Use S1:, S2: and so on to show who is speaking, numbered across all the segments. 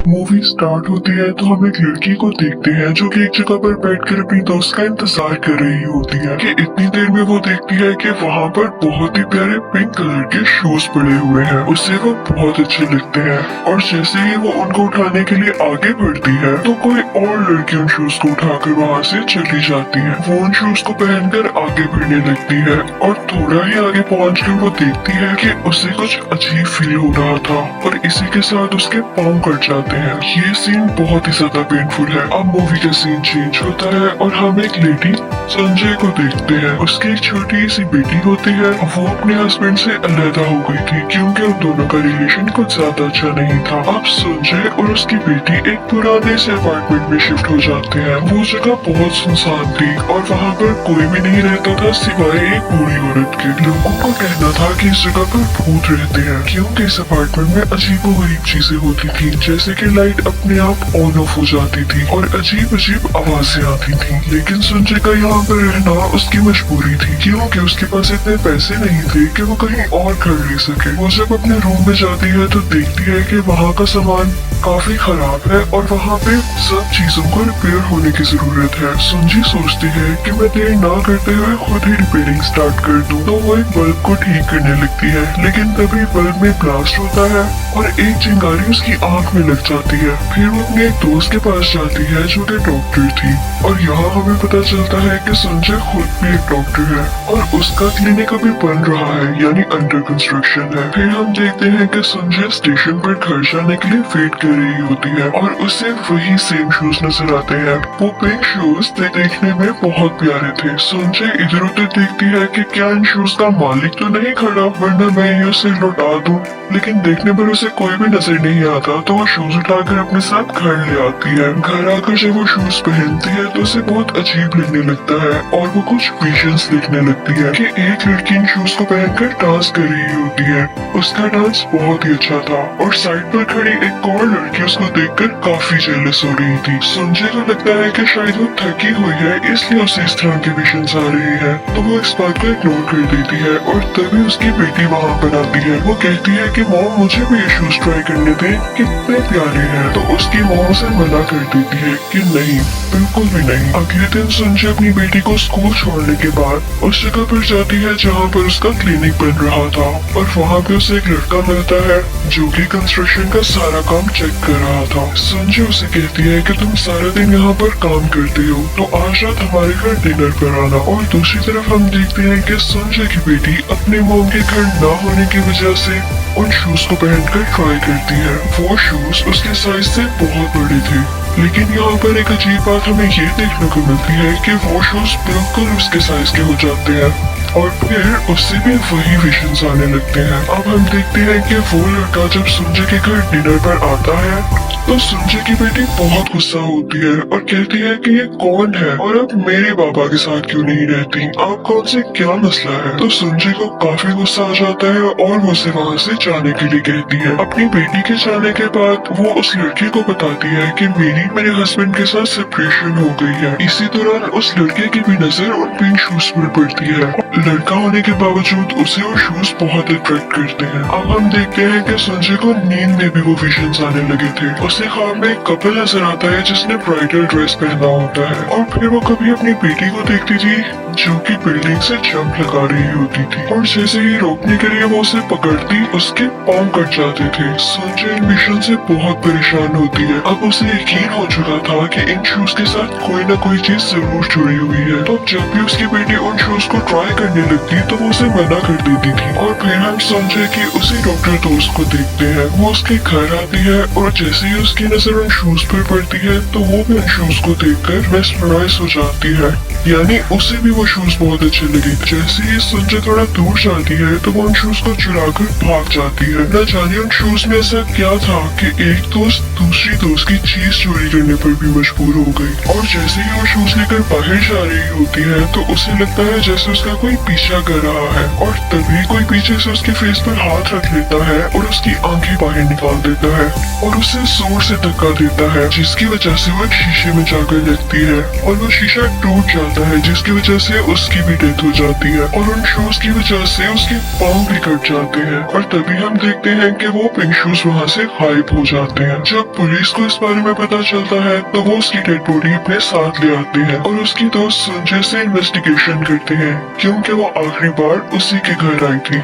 S1: Movie start होती है तो हम एक लड़की को देखते हैं जो कि एक जगह पर बैठकर अपनी दोस्त का इंतजार कर रही होती है कि इतनी देर में वो देखती है कि वहाँ पर बहुत ही प्यारे पिंक कलर के शूज पड़े हुए हैं। उससे वो बहुत अच्छे लगते हैं और जैसे ही वो उनको उठाने के लिए आगे बढ़ती है तो कोई और लड़की उन शूज को उठाकर वहाँ से चली जाती है। वो उन शूज को पहनकर आगे बढ़ने लगती है और थोड़ा ही आगे पहुँचकर वो देखती है कि उसे कुछ अजीब फील हो रहा था और इसी के साथ उसके पाँव कट जाते हैं। ये सीन बहुत ही ज्यादा पेनफुल है। अब मूवी का सीन चेंज होता है और हम एक लेडी संजय को देखते हैं। उसकी एक छोटी सी बेटी होती है। वो अपने हस्बैंड से अलग हो गई थी क्योंकि उन दोनों का रिलेशन कुछ ज्यादा अच्छा नहीं था। अब संजय और उसकी बेटी एक पुराने से अपार्टमेंट में शिफ्ट हो जाते हैं। वो जगह बहुत सुनसान थी और वहाँ पर कोई भी नहीं रहता था सिवाय एक बूढ़ी औरत के। लोगों का कहना था कि इस जगह पर भूत रहते हैं क्योंकि इस अपार्टमेंट में अजीबोगरीब चीजें होती थी, जैसे कि लाइट अपने आप ऑन ऑफ हो जाती थी और अजीब अजीब आवाजें आती थी। लेकिन संजय का यहाँ पर रहना उसकी मजबूरी थी क्योंकि उसके पास इतने पैसे नहीं थे कि वो कहीं और घर ले सके। वो जब अपने रूम में जाती है तो देखती है कि वहाँ का सामान काफी खराब है और वहाँ पे सब चीजों को रिपेयर होने की जरूरत है। संजय सोचती है कि मैं देर ना करते हुए खुद ही रिपेयरिंग स्टार्ट कर दूं। तो वो एक बल्ब को ठीक करने लगती है लेकिन तभी बल्ब में ब्लास्ट होता है और एक चिंगारी उसकी आंख में लग जाती है। फिर वो अपने एक दोस्त के पास जाती है जो कि डॉक्टर थी और यहाँ हमें पता चलता है कि संजय खुद भी एक डॉक्टर है और उसका क्लिनिक अभी बन रहा है यानी अंडर कंस्ट्रक्शन है। फिर हम देखते हैं कि संजय स्टेशन पर घर जाने के लिए वेट कर रही होती है और उसे वही सेम शूज नजर आते हैं। वो पिंक शूज देखने में बहुत प्यारे थे। संजय इधर उधर देखती है कि क्या इन शूज का मालिक तो नहीं खड़ा वरना मैं ये उसे लौटा दूं, लेकिन देखने पर उसे कोई भी नजर नहीं आता तो वो शूज उठाकर अपने साथ घर ले आती है। घर आकर जब वो शूज पहनती है तो उसे बहुत अजीब लगने लगता है और वो कुछ विजन्स देखने लगती है कि एक लड़की इन शूज को पहनकर डांस कर रही होती है। उसका डांस बहुत ही अच्छा था और साइड पर खड़ी एक और लड़की उसको देखकर काफी जेलस हो रही थी। संजय को लगता है कि शायद वो थकी हुई है इसलिए उसे इस तरह के विजन्स आ रहे हैं, तो वो इस बात को इग्नोर कर देती है और तभी उसकी बेटी वहाँ पर आती है। वो कहती है कि मॉम मुझे भी ये शूज ट्राई करने दे, कितने प्यारे हैं। तो उसकी मॉम उसे मना कर देती है कि नहीं, बिल्कुल भी नहीं। अगले दिन संजय अपनी बेटी को स्कूल छोड़ने के बाद उस जगह पर जाती है जहाँ पर उसका क्लिनिक बन रहा था और वहाँ पे उसे एक लड़का मिलता है जो कि कंस्ट्रक्शन का सारा काम चेक कर रहा था। संजय उसे कहती है कि तुम सारा दिन यहाँ पर काम करते हो तो आज रात हमारे घर डिनर पर आना। और दूसरी तरफ हम देखते हैं कि संजय की बेटी अपने मॉम के घर न होने की वजह से उन शूज को पहनकर ट्राई करती है। वो शूज उसके साइज से बहुत बड़े थे, लेकिन यहाँ पर एक अजीब बात हमें ये देखने को मिलती है कि वो शूज बिल्कुल उसके साइज के हो जाते हैं और फिर उससे भी वही विजन्स आने लगते हैं। अब हम देखते हैं कि वो लड़का जब संजय के घर डिनर पर आता है तो संजय की बेटी बहुत गुस्सा होती है और कहती है कि ये कौन है और अब मेरे पापा के साथ क्यों नहीं रहती, आप कौन से क्या मसला है। तो संजय को काफी गुस्सा आ जाता है और वो उसे वहाँ से जाने के लिए कहती है। अपनी बेटी के जाने के बाद वो उस लड़के को बताती है कि मेरे हस्बैंड के साथ सेपरेशन हो गई है। इसी दौरान उस लड़के की भी नजर उन पिंक शूज पर पड़ती है। लड़का होने के बावजूद उसे वो शूज बहुत अट्रैक्ट करते हैं। अब हम देखते हैं कि संजय को नींद में भी वो विजन्स आने लगे थे। उसे ख्वाब में एक कपल नजर आता है जिसने ब्राइडल ड्रेस पहना होता है और फिर वो कभी अपनी बेटी को देखती थी जो कि बिल्डिंग से जंप लगा रही होती थी और जैसे ही रोकने के लिए वो उसे पकड़ती उसके पाँव कट जाते थे। संजय इन विजन से बहुत परेशान होती है। अब उसे यकीन हो चुका था कि इन शूज के साथ कोई न कोई चीज जरूर जुड़ी हुई है। तो जब भी उसकी बेटी उन शूज को ट्राई करने लगती तो वो उसे मना कर देती थी। और फिर हम संजय की उसी डॉक्टर दोस्त को देखते हैं। वो उसके घर आती है और जैसे ही उसकी नजर उन शूज पर पड़ती है तो वो भी उन शूज को देखकर मेस्मराइज हो जाती है, यानी उसे भी वो शूज बहुत अच्छे लगे। जैसे ही संजय थोड़ा दूर जाती है तो वो उन शूज को चुराकर भाग जाती है। न जाने उन शूज में ऐसा क्या था कि एक दोस्त दूसरी दोस्त की चीज चोरी करने पर भी मजबूर हो गई। और जैसे ही वो शूज लेकर बाहर जा रही होती है तो उसे लगता है जैसे उसका कोई पीछा कर रहा है और तभी कोई पीछे से उसके फेस पर हाथ रख लेता है और उसकी आंखें बाहर निकाल देता है और उसे जोर से धक्का देता है जिसकी वजह से वो एक शीशे में जाकर लगती है और वो शीशा टूट जाता है जिसकी वजह से से उसकी भी डेथ हो जाती है और उन शूज की वजह से उसके पाँव भी कट जाते हैं और तभी हम देखते हैं कि वो पिंक शूज वहाँ से गायब हो जाते हैं। जब पुलिस को इस बारे में पता चलता है तो वो उसकी डेड बॉडी अपने साथ ले आते हैं और उसकी दोस्त संजय से इन्वेस्टिगेशन करते हैं क्योंकि वो आखिरी बार उसी के घर आई थी।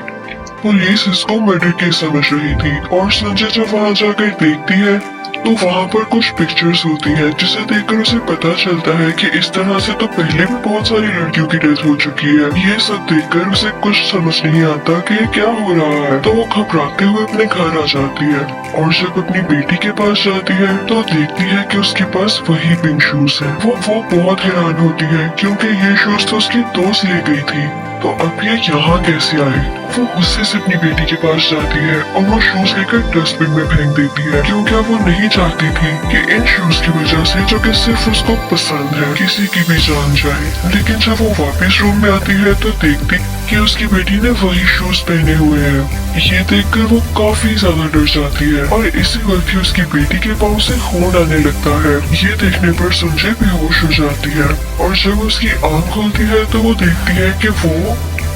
S1: पुलिस इसको मर्डर केस समझ रही थी और संजय जब वहाँ जाकर देखती है तो वहाँ पर कुछ पिक्चर्स होती हैं जिसे देखकर उसे पता चलता है कि इस तरह से तो पहले भी बहुत सारी लड़कियों की डेथ हो चुकी है। ये सब देखकर उसे कुछ समझ नहीं आता कि ये क्या हो रहा है, तो वो घबराते हुए अपने घर आ जाती है और जब अपनी बेटी के पास जाती है तो देखती है कि उसके पास वही पिंक शूज है। वो बहुत हैरान होती है क्योंकि ये शूज तो उसकी दोस्त ले गई थी, तो अब ये यहाँ कैसे आए। वो गुस्से से अपनी बेटी के पास जाती है और वो शूज लेकर डस्टबिन में फेंक देती है क्योंकि वो नहीं चाहती थी कि इन शूज की वजह से जो कि सिर्फ उसको पसंद है किसी की भी जान जाए। लेकिन जब वो वापस रूम में आती है तो देखती कि उसकी बेटी ने वही शूज पहने हुए हैं। ये देखकर वो काफी ज्यादा डर जाती है और इसी वक्त उसकी बेटी के पाँव से खून आने लगता है। ये देखने पर संजय बेहोश हो जाती है और जब उसकी आँख खुलती है तो वो देखती है कि वो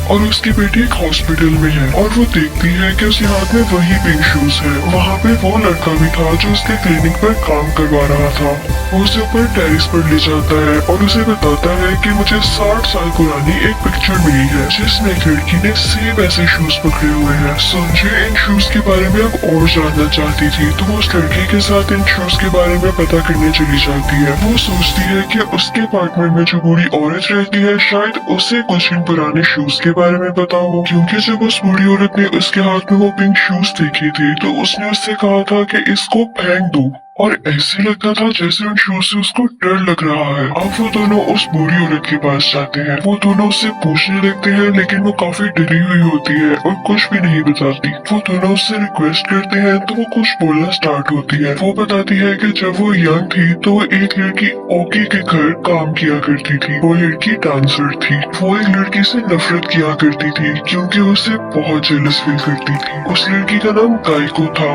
S1: और उसकी बेटी एक हॉस्पिटल में है और वो देखती है कि उसके हाथ में वही पिंक शूज है। वहाँ पे वो लड़का भी था जो उसके क्लिनिक पर काम करवा रहा था। वो उसे ऊपर टेरिस पर ले जाता है और उसे बताता है कि मुझे 60 साल पुरानी एक पिक्चर मिली है जिसमें एक लड़की ने सेम ऐसे शूज पकड़े हुए हैं। संजय इन शूज के बारे में अब और जानना चाहती थी तो वो उस लड़की के साथ इन शूज के बारे में पता करने चली जाती है। वो सोचती है कि उसके अपार्टमेंट में जो बूढ़ी औरत रहती है शायद उसे कुछ इन पुराने शूज के बारे में पता हो, क्योंकि जब उस बूढ़ी औरत ने उसके हाथ में वो पिंक शूज देखे थे तो उसने उससे कहा था कि इसको फेंक दो और ऐसे लगता था जैसे उन शूज से उसको डर लग रहा है। अब वो दोनों उस बूढ़ी औरत के पास जाते हैं। वो दोनों उससे पूछने लगते हैं लेकिन वो काफी डरी हुई होती है और कुछ भी नहीं बताती। वो दोनों उससे रिक्वेस्ट करते हैं तो वो कुछ बोलना स्टार्ट होती है। वो बताती है कि जब वो यंग थी तो वो एक लड़की ओके के घर काम किया करती थी। वो लड़की डांसर थी। वो एक लड़की से नफरत किया करती थी क्योंकि उसे बहुत जेलस फील करती थी। उस लड़की का नाम गायको था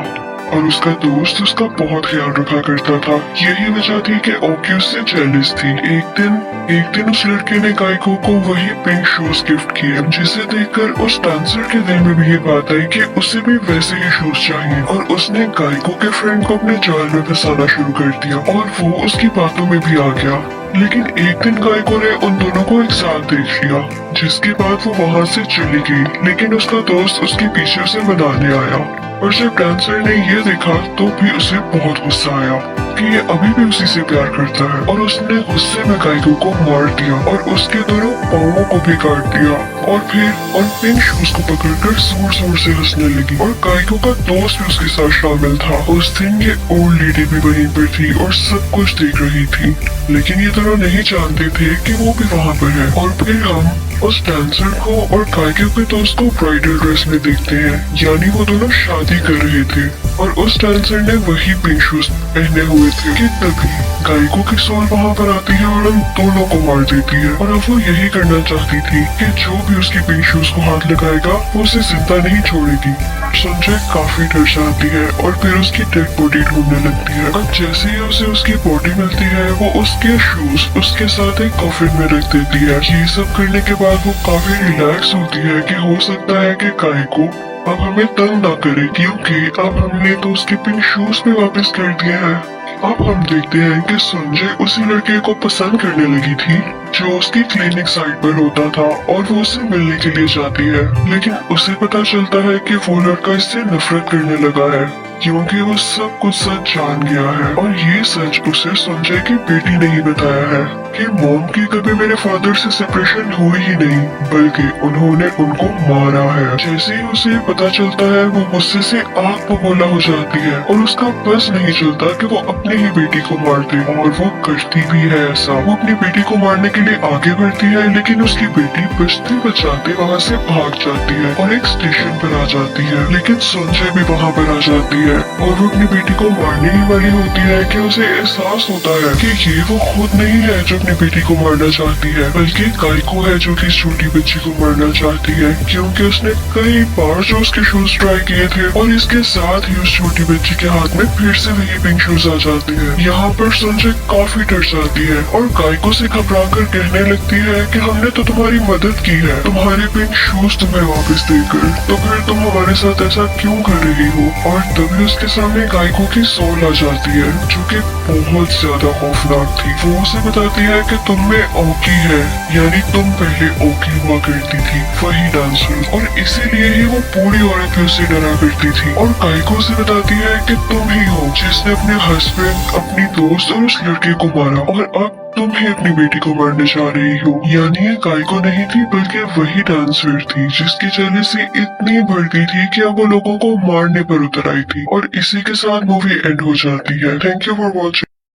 S1: और उसका दोस्त उसका बहुत ख्याल रखा करता था। यही वजह थी कि ओके उससे जेलस थी। एक दिन उस लड़के ने गायको को वही पिंक शूज गिफ्ट किए जिसे देखकर उस डांसर के दिल में भी ये बात आई कि उसे भी वैसे ही शूज चाहिए और उसने गायको के फ्रेंड को अपने जाल में फंसाना शुरू कर दिया और वो उसकी बातों में भी आ गया। लेकिन एक दिन गायको ने उन दोनों को एक साथ देख लिया जिसके बाद वो वहाँ से चली गई। लेकिन उसका दोस्त उसके पीछे उसे मनाने आया और जब डांसर ने ये देखा तो भी उसे बहुत गुस्सा आया कि ये अभी भी उसी से प्यार करता है और उसने गुस्से में गायको को मार दिया और उसके दोनों पाँवों को भी काट दिया और फिर उन पिंक शूज को पकड़कर जोर जोर से हंसने लगी और गायको का दोस्त भी उसके साथ शामिल था। उस दिन ये ओल्ड लेडी भी वहीं पर थी और सब कुछ देख रही थी, लेकिन ये दोनों नहीं जानते थे कि वो भी वहाँ पर है। और फिर हम उस डांसर को और गायको के दोस्त को ब्राइडल ड्रेस में देखते हैं, यानी वो दोनों शादी कर रहे थे और उस डांसर ने वही पिंक शूज पहने हुए थे कि तभी गायको की सोल वहाँ पर आती है और उन दोनों को मार देती है। और अब वो यही करना चाहती थी कि जो भी उसके पिंक शूज को हाथ लगाएगा वो उसे जिंदा नहीं छोड़ेगी। संजय काफी डर जाती है और फिर उसकी डेड बॉडी ढूंढने लगती है। अब जैसे ही उसे उसकी बॉडी मिलती है वो उसके शूज उसके साथ एक कॉफिन में रख देती है। ये सब करने के बाद वो काफी रिलैक्स होती है कि हो सकता है कि गायको अब हमें तंग ना करे क्योंकि अब हमने तो उसके पिंक शूज पे वापस कर दिया है। अब हम देखते हैं कि संजय उसी लड़के को पसंद करने लगी थी जो उसकी क्लिनिक साइट पर होता था और वो उसे मिलने के लिए जाती है, लेकिन उसे पता चलता है कि वो लड़का इससे नफरत करने लगा है क्योंकि वो सब कुछ सच जान गया है। और ये सच उसे संजय की बेटी ने ही बताया है कि मॉम की कभी मेरे फादर से सेपरेशन हुई ही नहीं बल्कि उन्होंने उनको मारा है। जैसे ही उसे पता चलता है वो गुस्से से आग बबूला हो जाती है और उसका बस नहीं चलता कि वो अपनी ही बेटी को मार दे और वो करती भी है ऐसा। वो अपनी बेटी को मारने के लिए आगे बढ़ती है लेकिन उसकी बेटी बचते बचाते वहाँ से भाग जाती है और एक स्टेशन पर आ जाती है। लेकिन संजय भी वहाँ पर आ जाती है है और वो अपनी बेटी को मारने ही वाली होती है कि उसे एहसास होता है कि ये वो खुद नहीं है जो अपनी बेटी को मारना चाहती है, बल्कि काइको है जो कि इस छोटी बच्ची को मारना चाहती है, क्योंकि उसने कई बार जो उसके शूज ट्राई किए थे और इसके साथ ही उस छोटी बच्ची के हाथ में फिर से वही पिंक शूज आ जाते हैं। यहाँ पर संजय काफी डर जाती है और काइको से घबरा कर कहने लगती है कि हमने तो तुम्हारी मदद की है तुम्हारे पिंक शूज तुम्हें वापस देकर, तो फिर तुम हमारे साथ ऐसा क्यों कर रही हो। और तभी उसके सामने काइको की सोल आ जाती है जो कि बहुत ज्यादा खौफनाक थी। वो उसे बताती है कि तुम में ओकी है, यानी तुम पहले ओकी हुआ करती थी, वही डांसर, और इसीलिए ही वो पूरी औरत भी उससे डरा करती थी। और काइको से बताती है कि तुम ही हो जिसने अपने हस्बैंड, अपनी दोस्त और उस लड़के को मारा, और अब तुम ही अपनी बेटी को मारने जा रही हो। यानी ये काइको नहीं थी बल्कि वही डांसर थी जिसकी जेलसी इतनी बढ़ गई थी कि अब वो लोगों को मारने पर उतर आई थी। और इसी के साथ मूवी एंड हो जाती है। Thank you for watching.